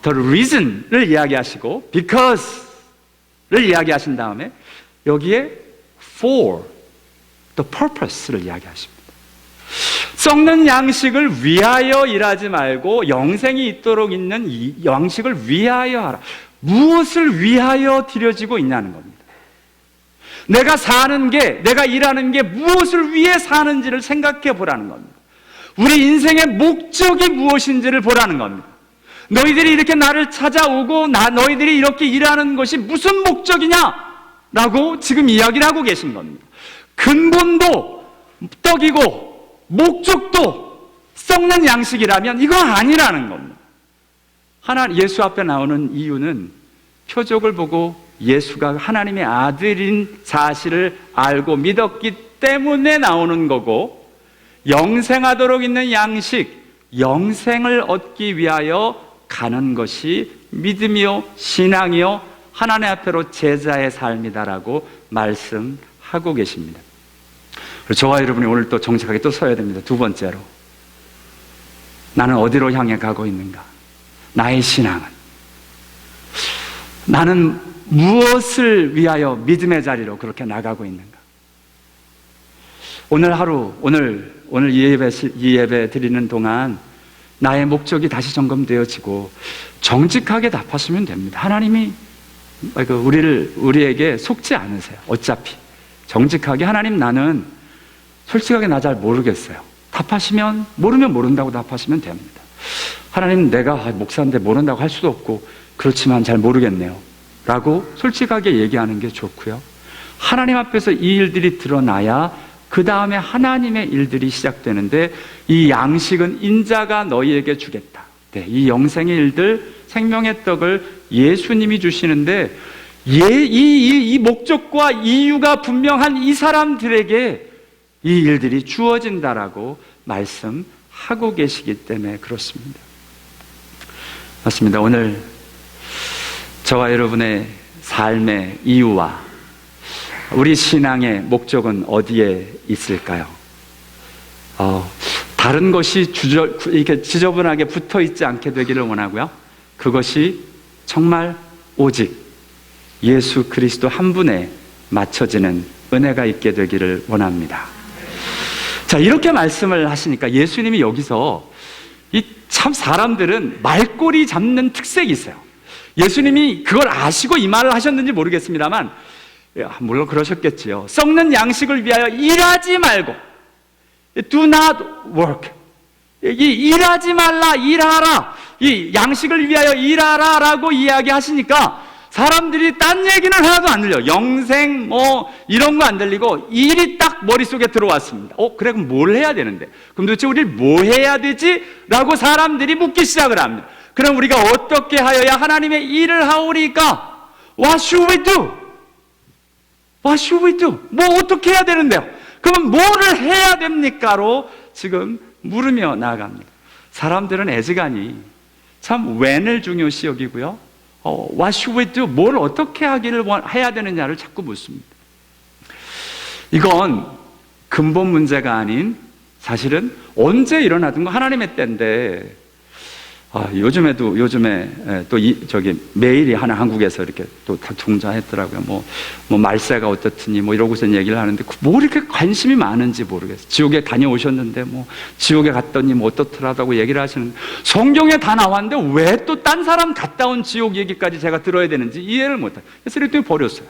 the reason을 이야기하시고 because를 이야기하신 다음에 여기에 for, the purpose를 이야기하십니다. 썩는 양식을 위하여 일하지 말고 영생이 있도록 있는 이 양식을 위하여 하라. 무엇을 위하여 드려지고 있냐는 겁니다. 내가 사는 게, 내가 일하는 게 무엇을 위해 사는지를 생각해 보라는 겁니다. 우리 인생의 목적이 무엇인지를 보라는 겁니다. 너희들이 이렇게 나를 찾아오고 너희들이 이렇게 일하는 것이 무슨 목적이냐라고 지금 이야기를 하고 계신 겁니다. 근본도 떡이고 목적도 썩는 양식이라면 이건 아니라는 겁니다. 예수 앞에 나오는 이유는 표적을 보고 예수가 하나님의 아들인 사실을 알고 믿었기 때문에 나오는 거고, 영생하도록 있는 양식, 영생을 얻기 위하여 가는 것이 믿음이요 신앙이요 하나님 앞에로 제자의 삶이다라고 말씀하고 계십니다. 저와 여러분이 오늘 또 정직하게 또 서야 됩니다. 두 번째로, 나는 어디로 향해 가고 있는가? 나의 신앙은, 나는 무엇을 위하여 믿음의 자리로 그렇게 나가고 있는가? 오늘 하루, 오늘 이 예배 드리는 동안 나의 목적이 다시 점검되어지고 정직하게 답하시면 됩니다. 하나님이 우리에게 속지 않으세요. 어차피 정직하게, 하나님 나는 솔직하게 나 잘 모르겠어요. 답하시면, 모르면 모른다고 답하시면 됩니다. 하나님, 내가 목사인데 모른다고 할 수도 없고 그렇지만 잘 모르겠네요 라고 솔직하게 얘기하는 게 좋고요, 하나님 앞에서 이 일들이 드러나야 그 다음에 하나님의 일들이 시작되는데, 이 양식은 인자가 너희에게 주겠다. 네, 이 영생의 일들, 생명의 떡을 예수님이 주시는데, 이 목적과 이유가 분명한 이 사람들에게 이 일들이 주어진다라고 말씀하고 계시기 때문에 그렇습니다. 맞습니다. 오늘 저와 여러분의 삶의 이유와 우리 신앙의 목적은 어디에 있을까요? 다른 것이 이렇게 지저분하게 붙어 있지 않게 되기를 원하고요. 그것이 정말 오직 예수 그리스도 한 분에 맞춰지는 은혜가 있게 되기를 원합니다. 자, 이렇게 말씀을 하시니까 예수님이 여기서 참 사람들은 말꼬리 잡는 특색이 있어요. 예수님이 그걸 아시고 이 말을 하셨는지 모르겠습니다만, 물론 그러셨겠지요. 썩는 양식을 위하여 일하지 말고, do not work. 일하지 말라, 일하라. 이 양식을 위하여 일하라 라고 이야기하시니까 사람들이 딴 얘기는 하나도 안 들려요. 영생 이런 거 안 들리고 일이 딱 머릿속에 들어왔습니다. 그래, 그럼 뭘 해야 되는데? 그럼 도대체 우리 뭐 해야 되지? 라고 사람들이 묻기 시작을 합니다. 그럼 우리가 어떻게 하여야 하나님의 일을 하오리까? What should we do? What should we do? 뭐 어떻게 해야 되는데요? 그럼 뭐를 해야 됩니까?로 지금 물으며 나아갑니다. 사람들은 애지간히 참 when을 중요시 여기고요. What should we do? 뭘 어떻게 해야 되느냐를 자꾸 묻습니다. 이건 근본 문제가 아닌 사실은 언제 일어나든 거 하나님의 때인데, 요즘에 또 메일이 하나 한국에서 이렇게 또 다 종자했더라고요. 뭐 말세가 어떻더니 이러고서 얘기를 하는데 뭐 이렇게 관심이 많은지 모르겠어요. 지옥에 다녀오셨는데 지옥에 갔더니 어떻더라고 얘기를 하시는데, 성경에 다 나왔는데 왜 또 딴 사람 갔다 온 지옥 얘기까지 제가 들어야 되는지 이해를 못해요. 그래서 이렇게 버렸어요.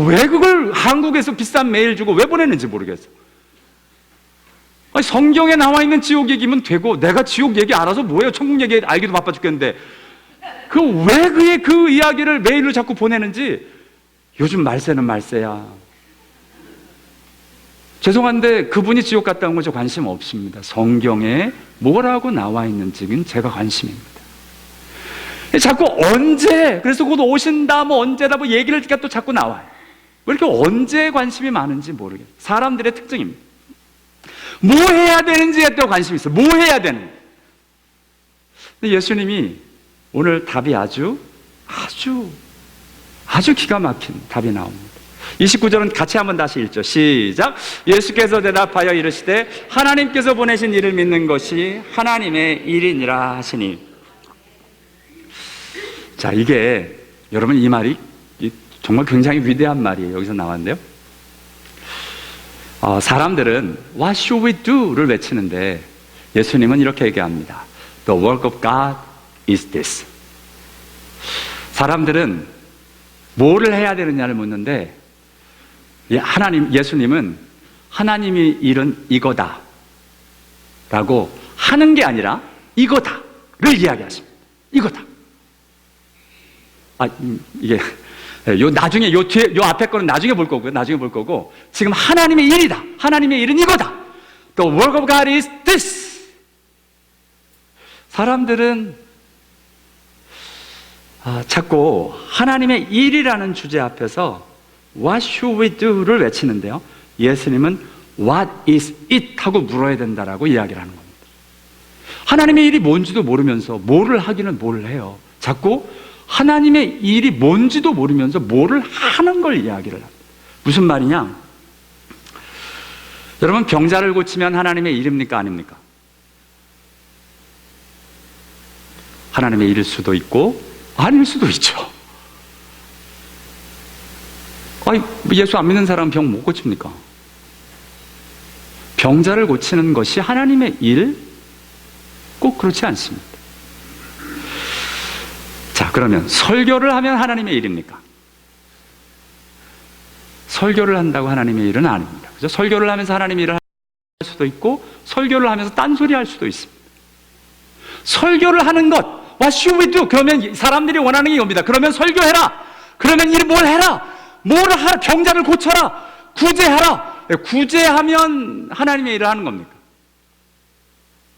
왜 그걸 한국에서 비싼 메일 주고 왜 보냈는지 모르겠어요. 성경에 나와 있는 지옥 얘기면 되고, 내가 지옥 얘기 알아서 뭐예요? 천국 얘기 알기도 바빠 죽겠는데 왜 그 이야기를 메일로 자꾸 보내는지. 요즘 말세는 말세야. 죄송한데 그분이 지옥 갔다 온 건 저 관심 없습니다. 성경에 뭐라고 나와 있는지는 제가 관심입니다. 자꾸 언제, 그래서 곧 오신다, 언제다, 얘기를 또 자꾸 나와요. 왜 이렇게 언제에 관심이 많은지 모르겠어요. 사람들의 특징입니다. 뭐 해야 되는지에 또 관심이 있어요. 뭐 해야 되는지. 근데 예수님이 오늘 답이 아주 기가 막힌 답이 나옵니다. 29절은 같이 한번 다시 읽죠. 시작. 예수께서 대답하여 이르시되 하나님께서 보내신 이를 믿는 것이 하나님의 일이니라 하시니. 자, 이게 여러분, 이 말이 정말 굉장히 위대한 말이에요. 여기서 나왔는데요. 사람들은 What should we do?를 외치는데 예수님은 이렇게 얘기합니다. The work of God is this. 사람들은 뭐를 해야 되느냐를 묻는데 예수님은 하나님의 일은 이거다 라고 하는 게 아니라 이거다를 이야기하십니다. 이거다. 이게 나중에 요 앞에 거는 나중에 볼 거고 지금 하나님의 일이다. 하나님의 일은 이거다. The work of God is this. 사람들은 자꾸 하나님의 일이라는 주제 앞에서 What should we do를 외치는데요, 예수님은 What is it? 하고 물어야 된다라고 이야기를 하는 겁니다. 하나님의 일이 뭔지도 모르면서 뭐를 하기는 뭘 해요. 자꾸 하나님의 일이 뭔지도 모르면서 뭐를 하는 걸 이야기를 합니다. 무슨 말이냐? 여러분, 병자를 고치면 하나님의 일입니까? 아닙니까? 하나님의 일일 수도 있고 아닐 수도 있죠. 예수 안 믿는 사람은 병 못 고칩니까? 병자를 고치는 것이 하나님의 일? 꼭 그렇지 않습니다. 자, 그러면 설교를 하면 하나님의 일입니까? 설교를 한다고 하나님의 일은 아닙니다. 그죠? 설교를 하면서 하나님의 일을 할 수도 있고 설교를 하면서 딴소리 할 수도 있습니다. 설교를 하는 것, What should we do? 그러면 사람들이 원하는 게 이겁니다. 그러면 설교해라. 그러면 뭘 해라. 뭘 하라. 병자를 고쳐라. 구제하라. 구제하면 하나님의 일을 하는 겁니까?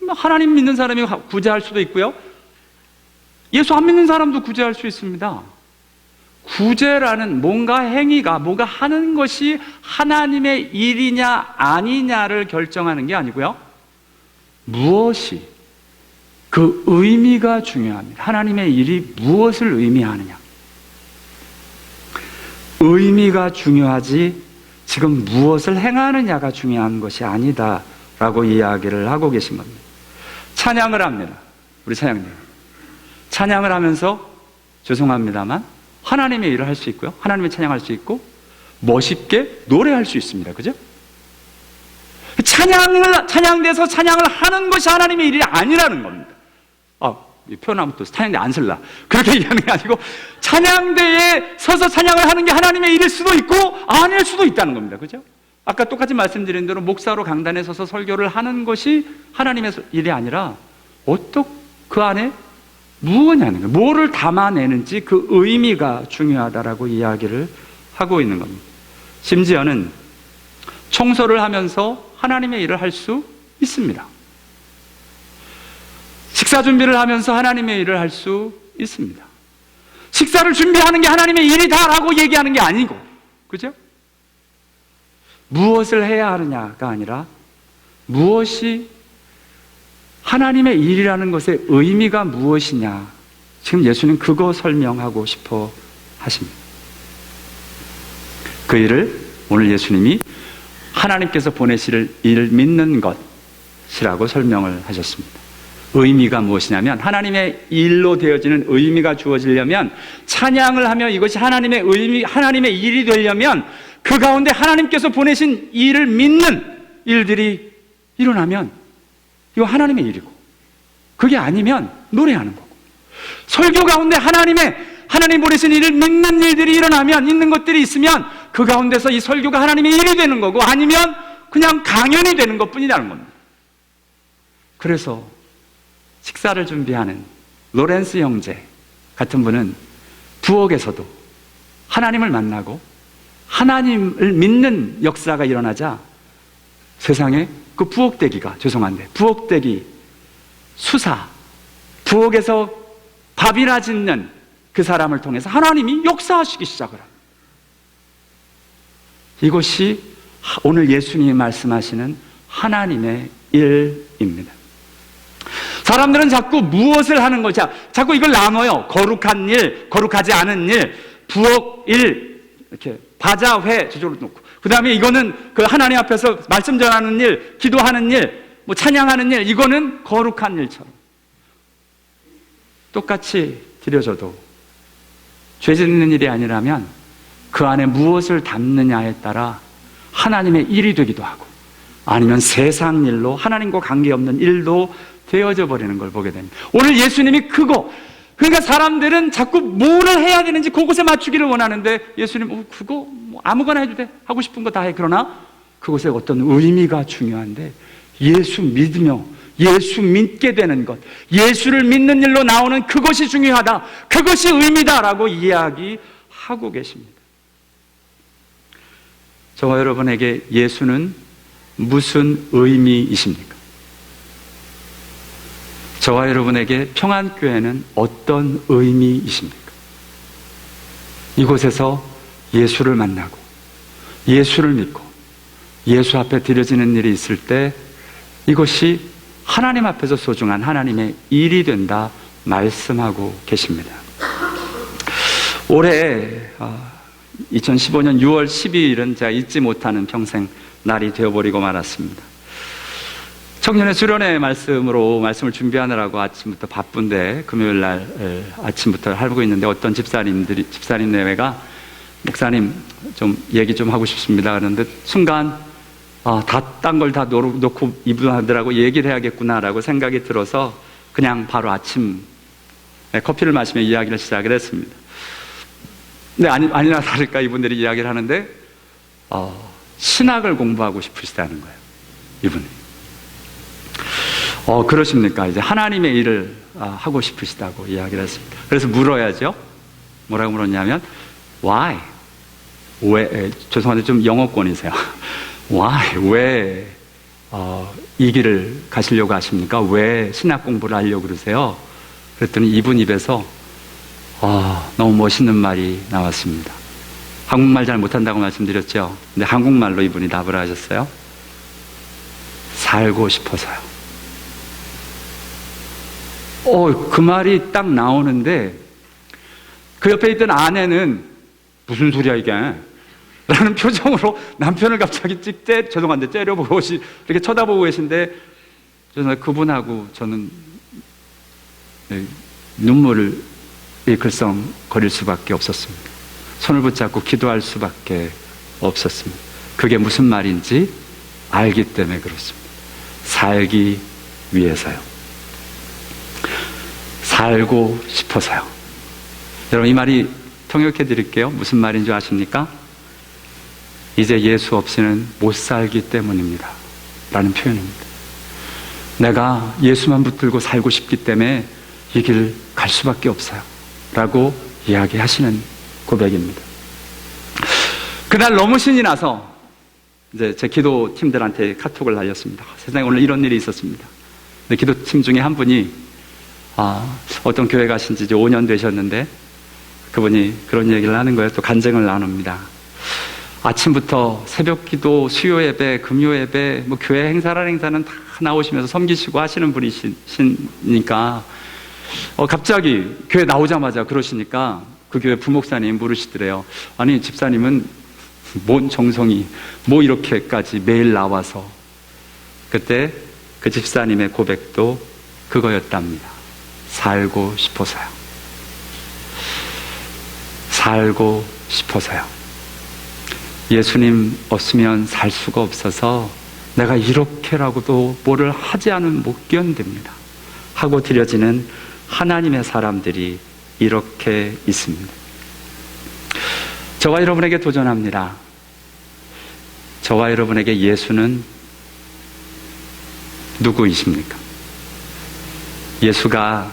하나님 믿는 사람이 구제할 수도 있고요, 예수 안 믿는 사람도 구제할 수 있습니다. 구제라는 뭔가 행위가, 뭔가 하는 것이 하나님의 일이냐 아니냐를 결정하는 게 아니고요, 무엇이 그 의미가 중요합니다. 하나님의 일이 무엇을 의미하느냐. 의미가 중요하지 지금 무엇을 행하느냐가 중요한 것이 아니다라고 이야기를 하고 계신 겁니다. 찬양을 합니다. 우리 찬양님. 찬양을 하면서 죄송합니다만 하나님의 일을 할 수 있고요. 하나님의 찬양할 수 있고 멋있게 노래할 수 있습니다. 그죠? 찬양돼서 찬양을 하는 것이 하나님의 일이 아니라는 겁니다. 이 표현하면 또 찬양대 안 쓸라. 그렇게 얘기하는 게 아니고 찬양대에 서서 찬양을 하는 게 하나님의 일일 수도 있고 아닐 수도 있다는 겁니다. 그죠? 아까 똑같이 말씀드린 대로 목사로 강단에 서서 설교를 하는 것이 하나님의 일이 아니라 그 안에 무엇이냐는 거예요. 뭐를 담아내는지 그 의미가 중요하다라고 이야기를 하고 있는 겁니다. 심지어는 청소를 하면서 하나님의 일을 할 수 있습니다. 식사 준비를 하면서 하나님의 일을 할 수 있습니다. 식사를 준비하는 게 하나님의 일이다라고 얘기하는 게 아니고, 그죠? 무엇을 해야 하느냐가 아니라 무엇이 하나님의 일이라는 것의 의미가 무엇이냐, 지금 예수님 그거 설명하고 싶어 하십니다. 그 일을 오늘 예수님이 하나님께서 보내실 일을 믿는 것이라고 설명을 하셨습니다. 의미가 무엇이냐면 하나님의 일로 되어지는 의미가 주어지려면 찬양을 하며 이것이 하나님의 일이 되려면 그 가운데 하나님께서 보내신 일을 믿는 일들이 일어나면 이거 하나님의 일이고, 그게 아니면 노래하는 거고, 설교 가운데 하나님 보내신 일을 믿는 일들이 일어나면, 있는 것들이 있으면 그 가운데서 이 설교가 하나님의 일이 되는 거고, 아니면 그냥 강연이 되는 것 뿐이라는 겁니다. 그래서 식사를 준비하는 로렌스 형제 같은 분은 부엌에서도 하나님을 만나고 하나님을 믿는 역사가 일어나자 세상에 그 부엌대기 수사, 부엌에서 밥이나 짓는 그 사람을 통해서 하나님이 역사하시기 시작을 합니다. 이것이 오늘 예수님이 말씀하시는 하나님의 일입니다. 사람들은 자꾸 무엇을 하는 거냐, 자꾸 이걸 나눠요. 거룩한 일, 거룩하지 않은 일, 부엌 일, 이렇게 바자회 저쪽으로 놓고, 그 다음에 이거는 그 하나님 앞에서 말씀 전하는 일, 기도하는 일, 뭐 찬양하는 일, 이거는 거룩한 일처럼 똑같이 드려져도 죄 짓는 일이 아니라면 그 안에 무엇을 담느냐에 따라 하나님의 일이 되기도 하고, 아니면 세상 일로 하나님과 관계없는 일도 되어져 버리는 걸 보게 됩니다. 오늘 예수님이 그러니까 사람들은 자꾸 뭐를 해야 되는지 그곳에 맞추기를 원하는데, 예수님 그거 뭐 아무거나 해도 돼, 하고 싶은 거 다 해. 그러나 그곳에 어떤 의미가 중요한데, 예수 믿으며 예수 믿게 되는 것, 예수를 믿는 일로 나오는 그것이 중요하다, 그것이 의미다라고 이야기하고 계십니다. 저와 여러분에게 예수는 무슨 의미이십니까? 저와 여러분에게 평안교회는 어떤 의미이십니까? 이곳에서 예수를 만나고 예수를 믿고 예수 앞에 드려지는 일이 있을 때 이것이 하나님 앞에서 소중한 하나님의 일이 된다 말씀하고 계십니다. 올해 2015년 6월 12일은 제가 잊지 못하는 평생 날이 되어버리고 말았습니다. 청년의 수련회 말씀을 준비하느라고 아침부터 바쁜데, 금요일 날 아침부터 하고 있는데 어떤 집사님 내외가 목사님 좀 얘기 좀 하고 싶습니다 그런데 순간 딴 걸 다 놓고 이분하더라고 얘기를 해야겠구나라고 생각이 들어서 그냥 바로 아침에 커피를 마시며 이야기를 시작을 했습니다. 근데 아니나 다를까 이분들이 이야기를 하는데 신학을 공부하고 싶으시다는 거예요, 이분이. 그러십니까? 이제 하나님의 일을 하고 싶으시다고 이야기를 했습니다. 그래서 물어야죠. 뭐라고 물었냐면 why? 왜? 죄송한데 좀 영어권이세요. why? 왜 이 길을 가시려고 하십니까? 왜 신학 공부를 하려고 그러세요? 그랬더니 이분 입에서 너무 멋있는 말이 나왔습니다. 한국말 잘 못한다고 말씀드렸죠. 근데 한국말로 이분이 답을 하셨어요. 살고 싶어서요. 그 말이 딱 나오는데 그 옆에 있던 아내는 무슨 소리야 이게? 라는 표정으로 남편을 갑자기 죄송한데 째려보고 이렇게 쳐다보고 계신데 저는 그분하고 저는 눈물을 글썽거릴 수밖에 없었습니다. 손을 붙잡고 기도할 수밖에 없었습니다. 그게 무슨 말인지 알기 때문에 그렇습니다. 살기 위해서요. 살고 싶어서요. 여러분, 이 말이 통역해 드릴게요. 무슨 말인 줄 아십니까? 이제 예수 없이는 못 살기 때문입니다 라는 표현입니다. 내가 예수만 붙들고 살고 싶기 때문에 이 길 갈 수밖에 없어요 라고 이야기하시는 고백입니다. 그날 너무 신이 나서 이제 제 기도팀들한테 카톡을 날렸습니다. 세상에 오늘 이런 일이 있었습니다. 근데 기도팀 중에 한 분이 어떤 교회 가신 지 이제 5년 되셨는데 그분이 그런 얘기를 하는 거예요. 또 간증을 나눕니다. 아침부터 새벽 기도, 수요 예배, 금요 예배, 뭐 교회 행사라는 행사는 다 나오시면서 섬기시고 하시는 분이시니까 갑자기 교회 나오자마자 그러시니까 그 교회 부목사님 물으시더래요. 아니 집사님은 뭔 정성이 뭐 이렇게까지 매일 나와서. 그때 그 집사님의 고백도 그거였답니다. 살고 싶어서요. 살고 싶어서요. 예수님 없으면 살 수가 없어서 내가 이렇게라고도 뭐를 하지 않으면 못 견딥니다 하고 드려지는 하나님의 사람들이 이렇게 있습니다. 저와 여러분에게 도전합니다. 저와 여러분에게 예수는 누구이십니까? 예수가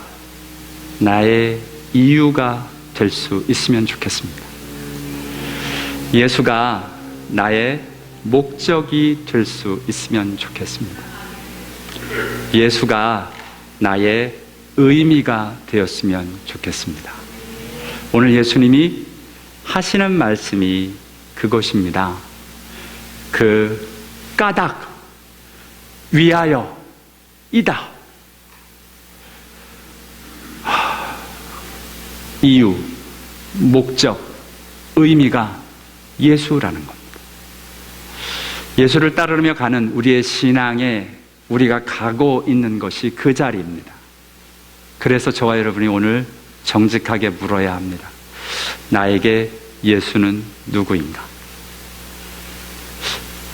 나의 이유가 될 수 있으면 좋겠습니다. 예수가 나의 목적이 될 수 있으면 좋겠습니다. 예수가 나의 의미가 되었으면 좋겠습니다. 오늘 예수님이 하시는 말씀이 그것입니다. 그 까닭, 위하여, 이다. 이유, 목적, 의미가 예수라는 겁니다. 예수를 따르며 가는 우리의 신앙에 우리가 가고 있는 것이 그 자리입니다. 그래서 저와 여러분이 오늘 정직하게 물어야 합니다. 나에게 예수는 누구인가?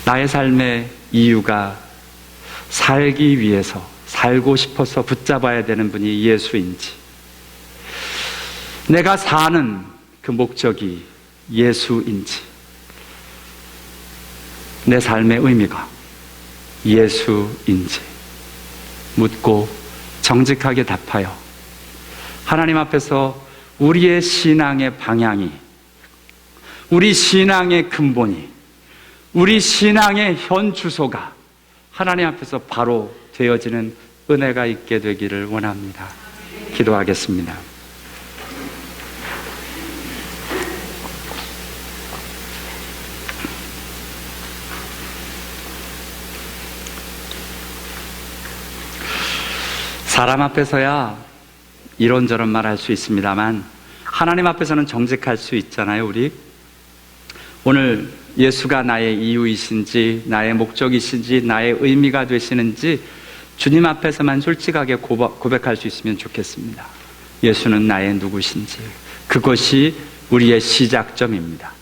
나의 삶의 이유가 살기 위해서, 살고 싶어서 붙잡아야 되는 분이 예수인지, 내가 사는 그 목적이 예수인지, 내 삶의 의미가 예수인지 묻고 정직하게 답하여 하나님 앞에서 우리의 신앙의 방향이, 우리 신앙의 근본이, 우리 신앙의 현 주소가 하나님 앞에서 바로 되어지는 은혜가 있게 되기를 원합니다. 기도하겠습니다. 사람 앞에서야 이런저런 말할 수 있습니다만 하나님 앞에서는 정직할 수 있잖아요. 우리 오늘 예수가 나의 이유이신지, 나의 목적이신지, 나의 의미가 되시는지 주님 앞에서만 솔직하게 고백할 수 있으면 좋겠습니다. 예수는 나의 누구신지, 그것이 우리의 시작점입니다.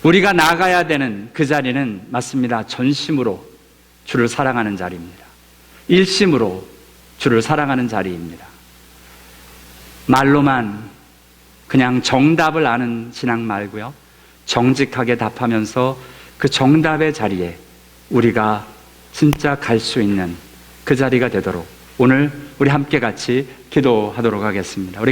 우리가 나가야 되는 그 자리는 맞습니다. 전심으로 주를 사랑하는 자리입니다. 일심으로 주를 사랑하는 자리입니다. 말로만 그냥 정답을 아는 신앙 말고요, 정직하게 답하면서 그 정답의 자리에 우리가 진짜 갈 수 있는 그 자리가 되도록 오늘 우리 함께 같이 기도하도록 하겠습니다. 우리